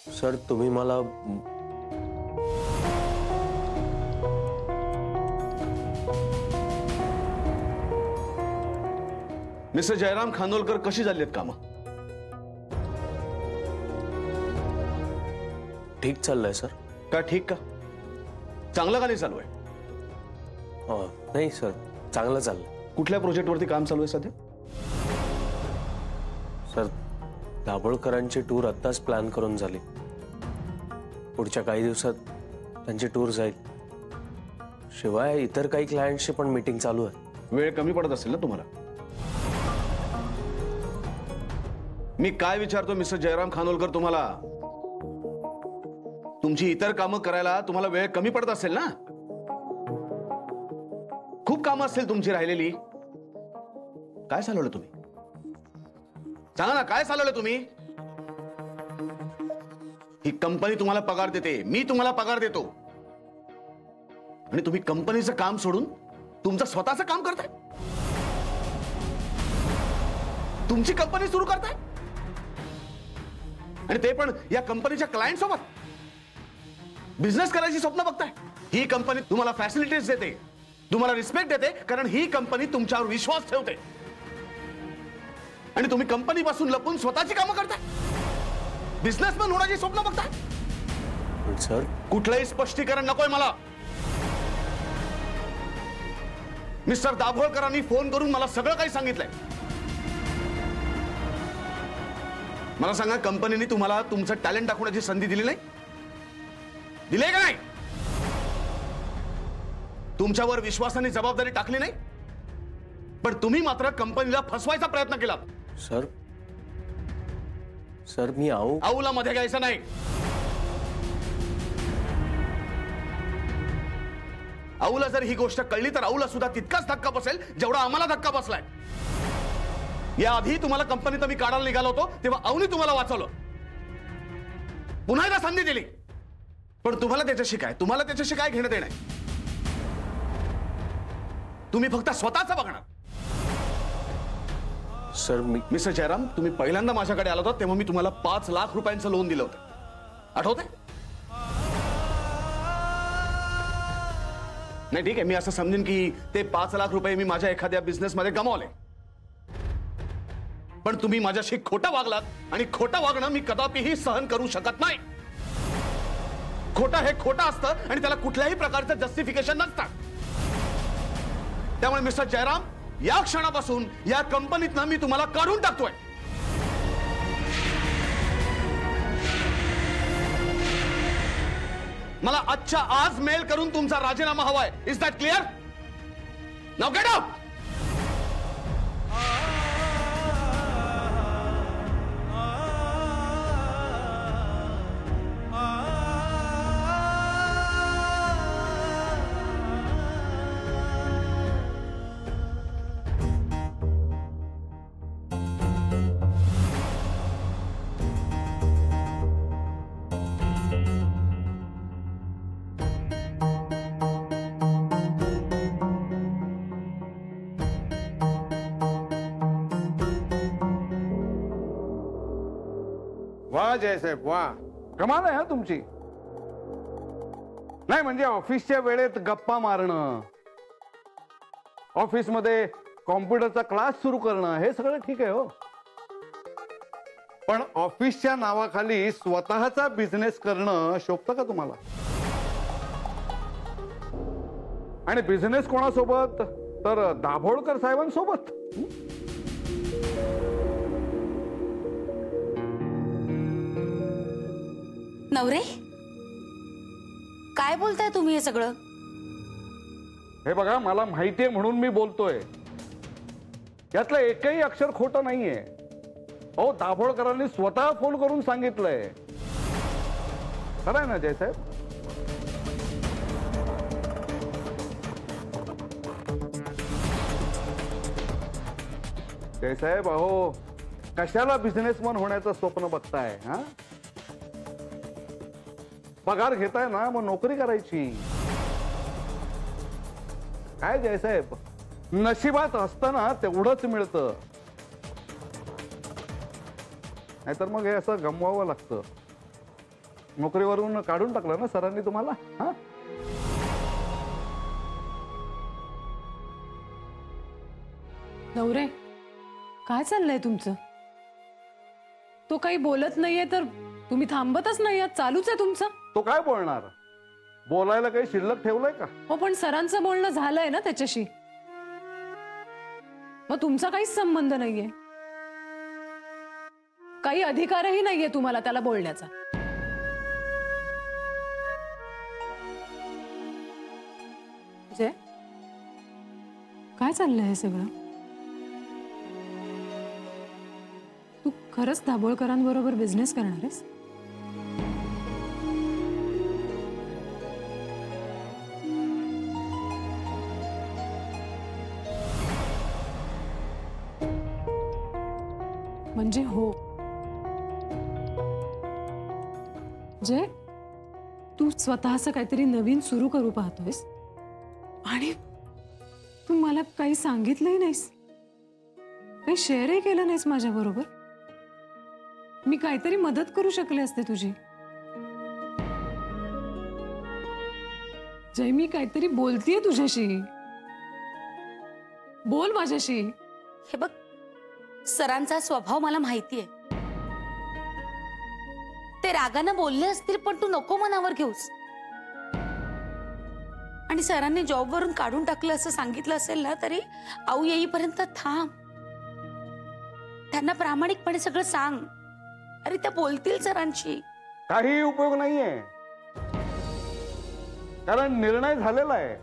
Sir तुम्ही मला mister Jairam Khanolkar कशी झाली आहेत कामं? ठीक चाललंय सर. का ठीक का? चांगलं का नाही चालू आहे? नाही सर, चांगलं चाललंय. कुठल्या प्रोजेक्टवरती काम चालू आहे सध्या? सर दाभोळकरांची टूर आत्ताच प्लॅन करून झाली. पुढच्या काही दिवसात त्यांची टूर जाईल. शिवाय इतर काही क्लायंटशी पण मीटिंग चालू आहे. वेळ कमी पडत असेल ना तुम्हाला? मी काय विचारतो मिस्टर जयराम खानोलकर, तुम्हाला तुमची इतर कामं करायला तुम्हाला वेळ कमी पडत असेल ना? खूप कामं असतील तुमची राहिलेली. काय चालवलं तुम्ही? सांगा ना, काय चालवलं तुम्ही? ही कंपनी तुम्हाला पगार देते, मी तुम्हाला पगार देतो, आणि तुम्ही कंपनीचं काम सोडून तुमचं स्वतःचं काम करताय. तुमची कंपनी सुरू करताय, आणि ते पण या कंपनीच्या क्लायंट सोबत बिझनेस करायची स्वप्न बघताय. ही कंपनी तुम्हाला फॅसिलिटीज देते, तुम्हाला रिस्पेक्ट देते, कारण ही कंपनी तुमच्यावर विश्वास ठेवते, आणि तुम्ही कंपनीपासून लपून स्वतःची कामं करताय. बिझनेसमॅन होण्याची स्वप्न बघताय. सर कुठलंही स्पष्टीकरण नकोय मला. मिस्टर दाभोळकरांनी फोन करून मला सगळं काही सांगितलंय. मला सांगा, कंपनीने तुम्हाला तुमचं टॅलेंट दाखवण्याची संधी दिली नाही? दिली का नाही? तुमच्यावर विश्वासाने जबाबदारी टाकली नाही, पण तुम्ही मात्र कंपनीला फसवायचा प्रयत्न केला. सर सर मी आऊला मध्ये घ्यायचं नाही. आऊला जर ही गोष्ट कळली तर आऊला सुद्धा तितकाच धक्का बसेल जेवढा आम्हाला धक्का बसलाय. याआधी तुम्हाला कंपनीत मी काढायला निघालो होतो तेव्हा आऊने तुम्हाला वाचवलं, पुन्हा एकदा संधी दिली, पण तुम्हाला त्याच्याशी काय घेणं देणं आहे? तुम्ही फक्त स्वतःच बघणार. सर मिस्टर जयराम, तुम्ही पहिल्यांदा माझ्याकडे आला होता तेव्हा मी तुम्हाला 5 लाख रुपयांचं लोन दिलं होतं, आठवतंय? नाही ठीक आहे, मी असं समजेन की ते 5 लाख रुपये मी माझ्या एखाद्या बिझनेसमध्ये गमावले, पण तुम्ही माझ्याशी खोटं वागलात, आणि खोटं वागणं मी कदापिही सहन करू शकत नाही. खोटं हे खोटं असतं आणि त्याला कुठल्याही प्रकारचं जस्टिफिकेशन नसतं. त्यामुळे मिस्टर जयराम, या क्षणापासून या कंपनीतनं मी तुम्हाला काढून टाकतोय. मला आजच्या आज मेल करून तुमचा राजीनामा हवाय. Is that clear? Now get out. वाह जयसाहेब वाह, कमाल आहे हा तुमची. नाही म्हणजे ऑफिसच्या वेळेत गप्पा मारणं, ऑफिसमध्ये कॉम्प्युटरचा क्लास सुरू करणं, हे सगळं ठीक आहे हो, पण ऑफिसच्या नावाखाली स्वतःचा बिझनेस करणं शोभतं का तुम्हाला? आणि बिझनेस कोणासोबत? तर दाभोळकर साहेबांसोबत. नवरे, काय बोलताय तुम्ही हे सगळं? हे बघा, मला माहितीये म्हणून मी बोलतोय. यातलं एकही अक्षर खोटं नाहीये. अहो, दाभोळकरांनी स्वतः फोन करून सांगितलंय. खरं आहे ना जयसाहेब? जयसाहेब, अहो कशाला बिझनेसमॅन होण्याचं स्वप्न बघताय? हा, पगार घेताय ना, मग नोकरी करायची. काय जयसाहेब, नशिबात असताना तेवढंच मिळतं, नाहीतर मग हे असं गमवावं लागतं. नोकरीवरून काढून टाकलं ना सरांनी तुम्हाला? हा, नवरे, काय चाललंय तुमचं? तो काही बोलत नाहीये तर तुम्ही थांबतच नाही आहात, चालूच आहे तुमचं. तो काय बोलणार? बोलायला काही शिल्लक ठेवलंय का? हो, पण सरांचं बोलणं झालंय ना त्याच्याशी, मग तुमचा काहीच संबंध नाहीये, काही अधिकारही नाहीये तुम्हाला त्याला बोलण्याचा. जय, काय चाललंय हे सगळं? तू खरंच दाभोळकरांबरोबर बिझनेस करणार आहेस? म्हणजे हो जय, तू स्वतःचं काहीतरी नवीन सुरू करू पाहतोयस आणि तू मला काही सांगितलंही नाहीस, काही शेअरही केलं नाहीस माझ्या बरोबर. मी काहीतरी मदत करू शकले असते तुझी. जय, मी काहीतरी बोलतेय तुझ्याशी, बोल माझ्याशी. हे बघ, सरांचा स्वभाव मला माहितीये. ते रागानं बोलले असतील, पण तू नको मनावर घेऊस. आणि सरांनी जॉबवरून काढून टाकलं असं सांगितलं असेल ना, तरी आऊ येईपर्यंत थांब. त्यांना प्रामाणिकपणे सगळं सांग. अरे त्या बोलतील सरांशी. काही उपयोग नाहीये, कारण निर्णय झालेला आहे.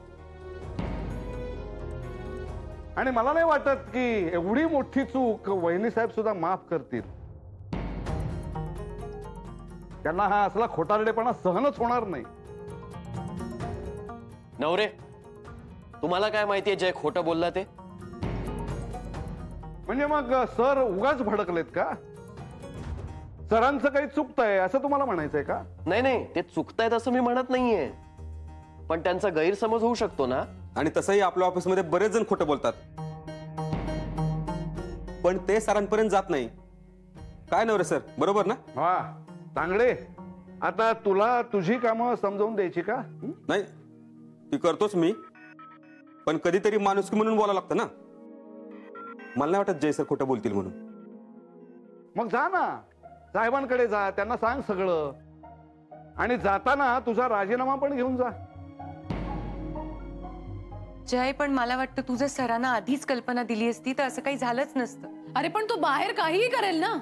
आणि मला नाही वाटत की एवढी मोठी चूक वहिनी साहेब सुद्धा माफ करतील. त्यांना हा असला खोटारडेपणा सहनच होणार नाही. नवरे, तुम्हाला काय माहितीये जय खोटं बोलला ते? म्हणजे मग सर उगाच भडकलेत का? सरांचं काही चुकतंय असं तुम्हाला म्हणायचंय का? नाही नाही, ते चुकतायत असं मी म्हणत नाहीये, पण त्यांचा गैरसमज होऊ शकतो ना. आणि तसंही आपल्या ऑफिसमध्ये बरेच जण खोटं बोलतात, पण ते सरांपर्यंत जात नाही. काय नवरे सर, बरोबर ना? वा चांगले. आता तुला तुझी कामं समजावून द्यायची का? नाही, ती करतोच मी, पण कधीतरी माणुसकी म्हणून बोलावं लागतं ना. मला नाही वाटत जय सर खोटं बोलतील म्हणून. मग जा ना, साहेबांकडे जा, त्यांना सांग सगळं. आणि जाताना तुझा राजीनामा पण घेऊन जा. जय, पण मला वाटतं तुझं सरांना आधीच कल्पना दिली असती तर असं काही झालंच नसतं. अरे पण तो बाहेर काहीही करेल ना,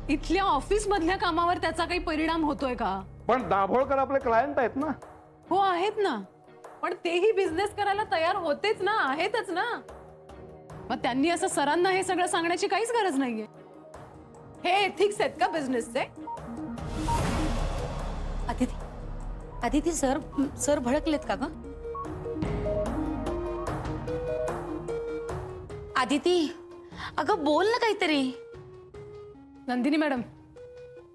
इथल्या ऑफिस मधल्या कामावर त्याचा काही परिणाम होतोय का? पण दाभोळकर आपले क्लायंट आहेत ना. हो आहेत ना, पण तेही बिझनेस करायला तयार होतेच ना, आहेतच ना. मग त्यांनी असं सरांना हे सगळं सांगण्याची काहीच गरज नाहीये. हे एथिक्स आहेत का बिझनेसचे? अदिती, अदिती, सर भडकलेत का ग? अदिती, अगं बोल ना काहीतरी. नंदिनी मॅडम,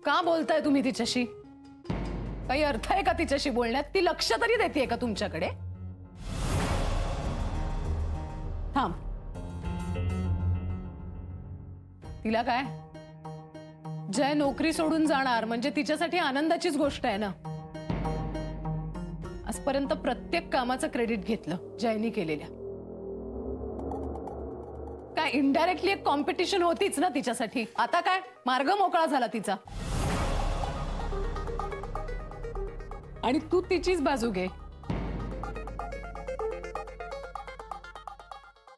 का बोलताय तुम्ही तिच्याशी? काही अर्थ आहे का तिच्याशी बोलण्यात? ती लक्ष तरी देते का तुमच्याकडे? थांब, तिला काय? जय नोकरी सोडून जाणार म्हणजे तिच्यासाठी आनंदाचीच गोष्ट आहे ना. आजपर्यंत प्रत्येक कामाचं क्रेडिट घेतलं जयनी केलेल्या. काय इनडायरेक्टली एक कॉम्पिटिशन होतीच ना तिच्यासाठी. आता काय मार्ग मोकळा झाला तिचा, आणि तू तिचीच बाजू घे.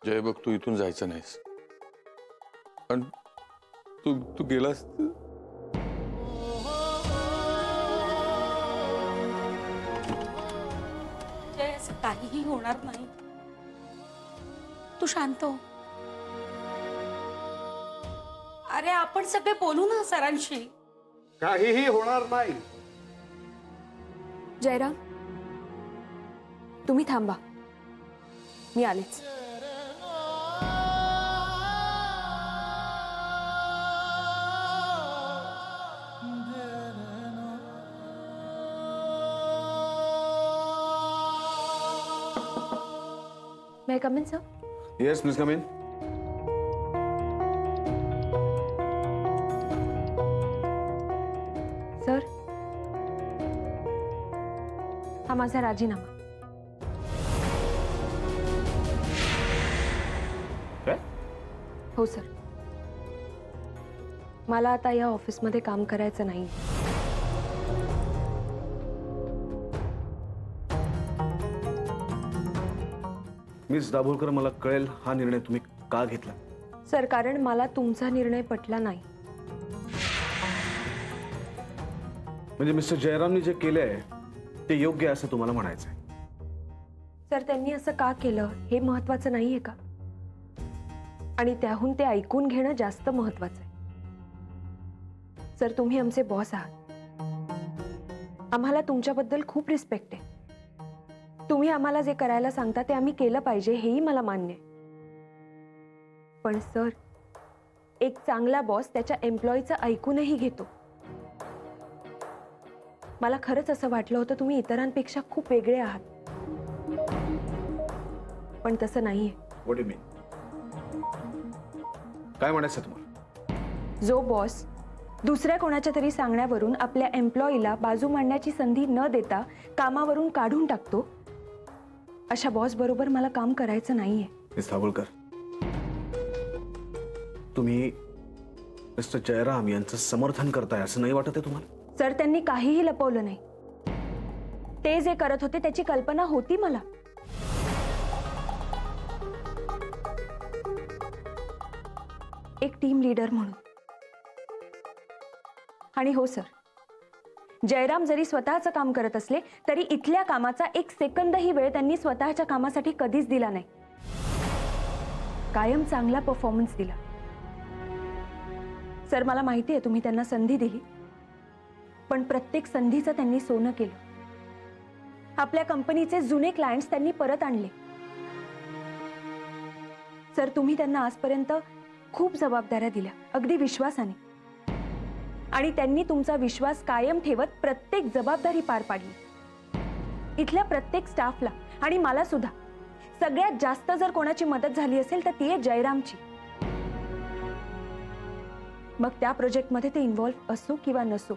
जय बघ, तू इथून जायचं नाहीस, पण तू गेलास. जय, असं काहीही होणार नाही. तू शांत हो. अरे आपण सगळे बोलू ना सरांशी. काहीही होणार नाही. जयराम, तुम्ही थांबा, मी आलेच. May I come in, sir? Yes, please come in. हा माझा राजीनामा. काय? हो सर, मला आता या ऑफिसमध्ये काम करायचं नाही. मिस दाभोळकर, मला कळेल हा निर्णय तुम्ही का घेतला? सर, कारण मला तुमचा निर्णय पटला नाही. म्हणजे मिस्टर जयरामनी जे केलंय ते योग्य आहे असं तुम्हाला म्हणायचंय? सर, त्यांनी असं का केलं हे महत्वाचं नाहीये का? आणि त्याहून ते ऐकून घेणं जास्त महत्वाचं आहे. सर, तुम्ही आमचे बॉस आहात. आम्हाला तुमच्याबद्दल खूप रिस्पेक्ट आहे. तुम्ही आम्हाला जे करायला सांगता ते आम्ही केलं पाहिजे हेही मला मान्य आहे. पण सर, एक चांगला बॉस त्याच्या एम्प्लॉईचं ऐकूनही घेतो. मला खरंच असं वाटलं होतं तुम्ही इतरांपेक्षा खूप वेगळे आहात, पण तसं नाहीये. व्हॉट डू यू मीन? काय म्हणायचं तुम्हाला? जो बॉस दुसऱ्या कोणाच्या तरी सांगण्यावरून आपल्या एम्प्लॉईला बाजू मांडण्याची संधी न देता कामावरून काढून टाकतो, अशा बॉस बरोबर मला काम करायचं नाहीये. मिस दाभोळकर, तुम्ही मिस्टर जयराम यांचं समर्थन करताय असं नाही वाटत आहे तुम्हाला? सर, त्यांनी काहीही लपवलं नाही. ते जे करत होते त्याची कल्पना होती मला. एक टीम लीडर म्हणून. आणि हो सर, जयराम जरी स्वतःचं काम करत असले तरी इथल्या कामाचा एक सेकंदही वेळ त्यांनी स्वतःच्या कामासाठी कधीच दिला नाही. कायम चांगला परफॉर्मन्स दिला. सर, मला माहिती आहे तुम्ही त्यांना संधी दिली, पण प्रत्येक संधीचं त्यांनी सोनं केलं. आपल्या कंपनीचे जुने क्लायंट्स त्यांनी परत आणले. सर, तुम्ही त्यांना आजपर्यंत खूप जबाबदाऱ्या दिल्या, अगदी विश्वासाने, आणि त्यांनी तुमचा विश्वास कायम ठेवत प्रत्येक जबाबदारी पार पाडली. इथल्या प्रत्येक स्टाफला आणि मला सुद्धा सगळ्यात जास्त जर कोणाची मदत झाली असेल तर ती आहे जयरामची. मग त्या प्रोजेक्टमध्ये ते इन्व्हॉल्व असो किंवा नसो,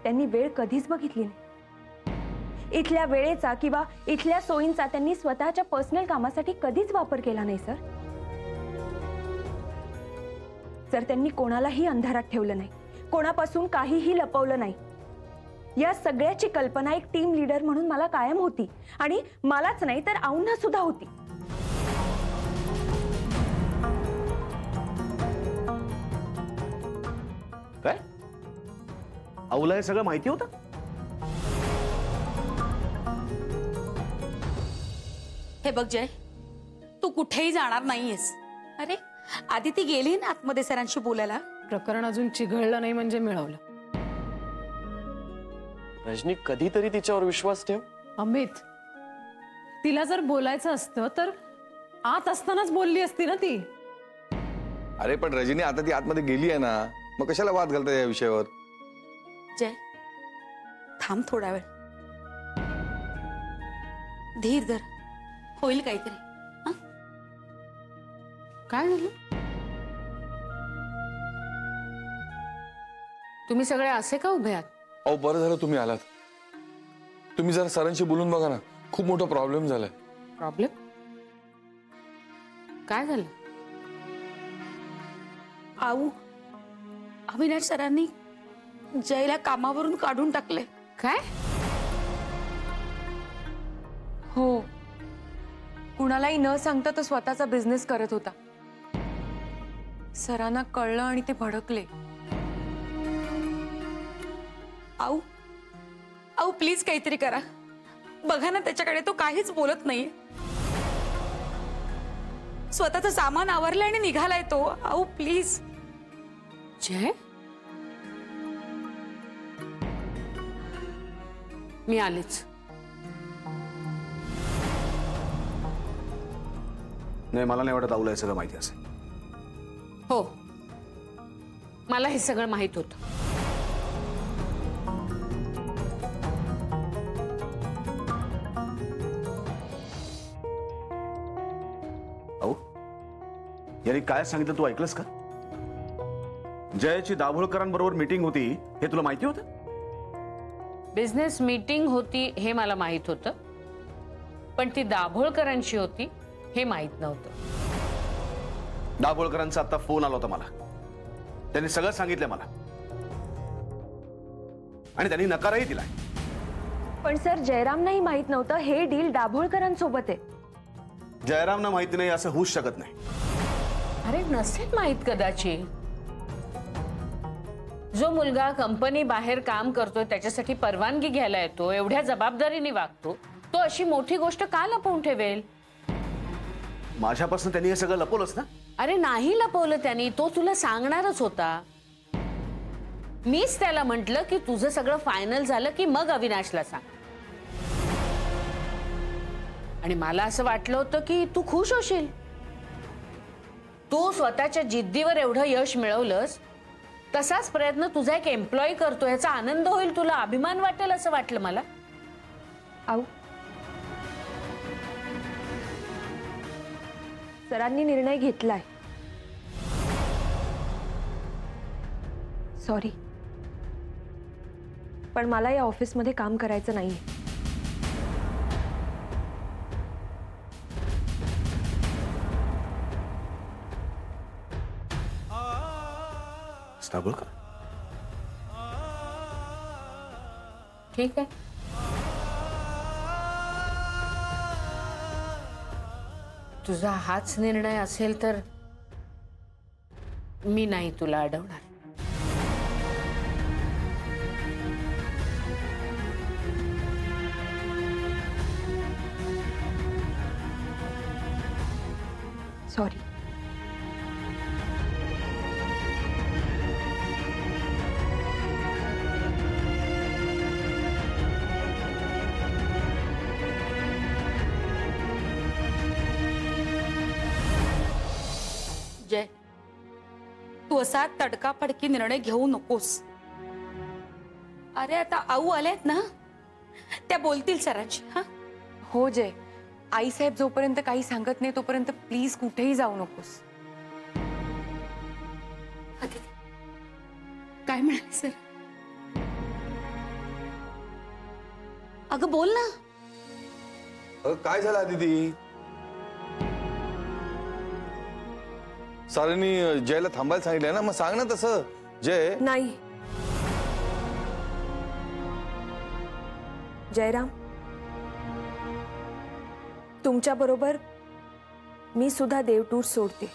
त्यांनी वेळ कधीच बघितली नाही. इथल्या वेळेचा किंवा इथल्या सोयींचा त्यांनी स्वतःच्या पर्सनल कामासाठी कधीच वापर केला नाही. सर, त्यांनी कोणालाही अंधारात ठेवलं नाही, कोणापासून काहीही लपवलं नाही. या सगळ्याची कल्पना एक टीम लीडर म्हणून मला कायम होती, आणि मलाच नाही तर आऊंना सुद्धा होती. काय आऊला हे सगळं माहिती होतं? हे बघ जय, तू कुठेही जाणार नाहीयेस. अरे आधी ती गेली ना आतमध्ये सरांशी बोलायला. प्रकरण अजून चिघळलं नाही म्हणजे मिळवलं. रजनी, कधीतरी तिच्यावर विश्वास ठेव. अमित, तिला जर बोलायचं असतं तर आत असतानाच बोलली असती ना ती. अरे पण रजनी, आता ती आतमध्ये गेली आहे ना, मग कशाला वाद घालताय या विषयावर? जय, थांब थोडा वेळ, धीर धर, होईल काहीतरी. काय झालं? तुम्ही सगळे असे का उभे आहात? अहो, बरं झालं तुम्ही आलात. तुम्ही जरा सरांशी बोलून बघा ना, खूप मोठा प्रॉब्लेम झालाय. प्रॉब्लेम काय झालं? आऊ, अविनाश सरांनी जयला कामावरून काढून टाकले. काय? हो, कुणालाही न सांगता तो स्वतःचा बिझनेस करत होता. सरांना कळलं आणि ते भडकले. आऊ, आऊ प्लीज काहीतरी करा. बघा ना त्याच्याकडे, तो काहीच बोलत नाहीये. स्वतःचं सामान आवरलंय आणि निघालाय तो. आऊ प्लीज. जय, मी आलेच. नाही, मला नाही वाटत आऊला हे सगळं माहिती असेल. हो, मला हे सगळं माहित होतं. आऊ, यांनी काय सांगितलं तू ऐकलंस का? जयची दाभोळकरांबरोबर मीटिंग होती हे तुला माहिती होतं? बिझनेस मीटिंग होती हे मला माहित होतं, पण ती दाभोळकरांची होती हे माहित नव्हतं. दाभोळकरांचा आता फोन आला होता मला. त्यांनी सगळं सांगितलं मला आणि त्यांनी नकारही दिलाय. पण सर, जयरामनाही माहित नव्हतं हे डील दाभोळकरांसोबत आहे. जयरामना माहिती नाही असं होऊच शकत नाही. अरे नसेल माहित कदाचित. जो मुलगा कंपनी बाहेर काम करतोय त्याच्यासाठी परवानगी घ्यायला येतो, एवढ्या जबाबदारीने वागतो, तो अशी मोठी गोष्ट का लपवून ठेवेल? माझ्यापासून त्यांनी हे सगळं लपवलंच ना. अरे नाही लपवलं त्यांनी, तो तुला सांगणारच होता. मीच त्याला म्हंटल की तुझं सगळं फायनल झालं की मग अविनाशला सांग. आणि मला असं वाटलं होतं की तू खुश होशील. तू स्वतःच्या जिद्दीवर एवढं यश मिळवलंस, तसाच प्रयत्न तुझा एक एम्प्लॉई करतो याचा आनंद होईल, तुला अभिमान वाटेल असं वाटलं मला. आऊ, सरांनी निर्णय घेतलाय. सॉरी, पण मला या ऑफिसमध्ये काम करायचं नाहीये. दाभोळकर, ठीक आहे. तुझा हाच निर्णय असेल तर मी नाही तुला अडवणार. सॉरी. जय, तू असा तडकाफडकी निर्णय घेऊ नकोस. अरे आता आऊ आल्यात ना, त्या बोलतील सरांची. हा हो जय, आईसाहेब जोपर्यंत काही सांगत नाही तोपर्यंत प्लीज कुठेही जाऊ नकोस. अदिती, काय म्हणाले सर? अगं बोल ना. काय झालं आदिती? सारेंनी जयला थांबायला सांगितलंय ना, मग सांग ना तसं. जय नाही जयराम, तुमच्या बरोबर मी सुद्धा देवटूर सोडते.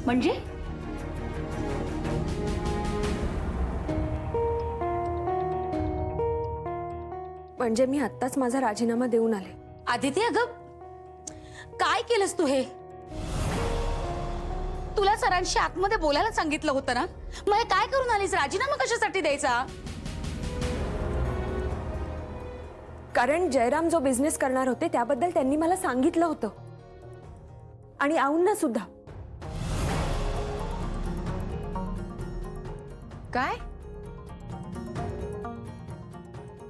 म्हणजे म्हणजे मी आत्ताच माझा राजीनामा देऊन आले. आदिती, अगं काय केलंस तू हे? तुला सरांशी आतमध्ये बोलायला सांगितलं होतं ना, मग हे काय करून आलीस? राजीनामा कशासाठी द्यायचा? कारण जयराम जो बिझनेस करणार होते त्याबद्दल त्यांनी मला सांगितलं होतं, आणि आऊंना सुद्धा. काय?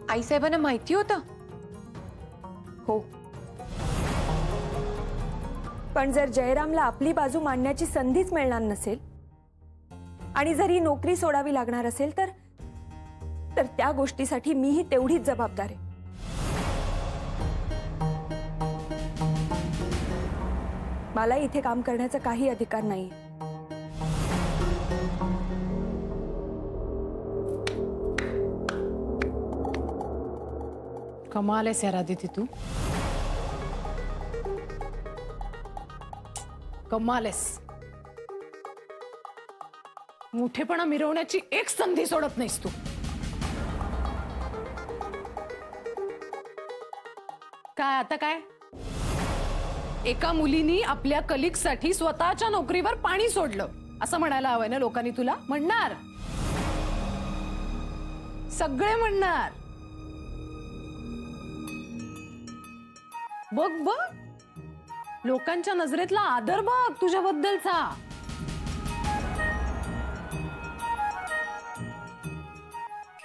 आईसाहेबांना माहिती होतं? हो, पण जर जयरामला आपली बाजू मांडण्याची संधीच मिळणार नसेल आणि जर ही नोकरी सोडावी लागणार असेल तर त्या गोष्टीसाठी मीही तेवढीच जबाबदार आहे. मला इथे काम करण्याचा काही अधिकार नाही. कमाल आहेस यार आदिती, तू कमाल आहेस. मोठेपणा मिरवण्याची एक संधी सोडत नाहीस तू. काय आता काय? एका मुलीनी आपल्या कलिगसाठी स्वतःच्या नोकरीवर पाणी सोडलं असं म्हणायला हवंय ना लोकांनी तुला? म्हणणार, सगळे म्हणणार. बघ बघ, लोकांच्या नजरेतला आदर बघ तुझ्याबद्दलचा.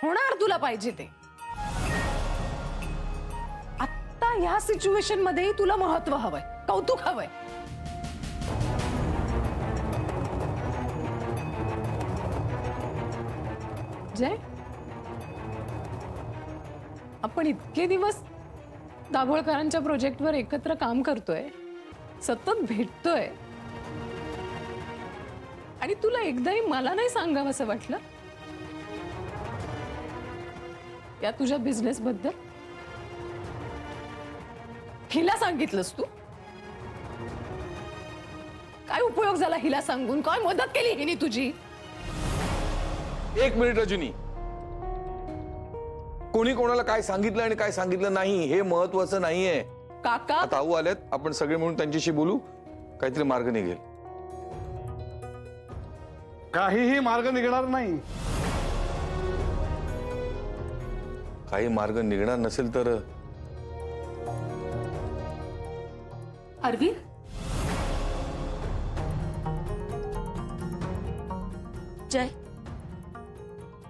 होणार तुला पाहिजे ते. आत्ता आता या सिच्युएशन मध्ये तुला महत्व हवंय, कौतुक हवंय. जय, आपण इतके दिवस दाभोळकरांच्या प्रोजेक्टवर एकत्र काम करतोय, सतत भेटतोय, आणि तुला एकदाही मला नाही सांगावं असं वाटलं या तुझ्या बिझनेस बद्दल? हिला सांगितलंस तू? काय उपयोग झाला हिला सांगून? काय मदत केली हिने तुझी? एक मिनिट रजनी, कोणी कोणाला काय सांगितलं आणि काय सांगितलं नाही हे महत्वाचं नाहीये. काका, आता आऊ आल्यात, आपण सगळे म्हणून त्यांच्याशी बोलू, काहीतरी मार्ग निघेल. काहीही मार्ग निघणार नाही. काही मार्ग निघणार नसेल तर अरविंद, जय,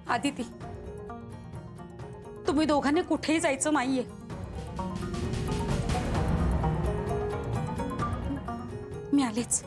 आदिती, तुम्ही दोघांनी कुठेही जायचं नाहीये. मी आलेच.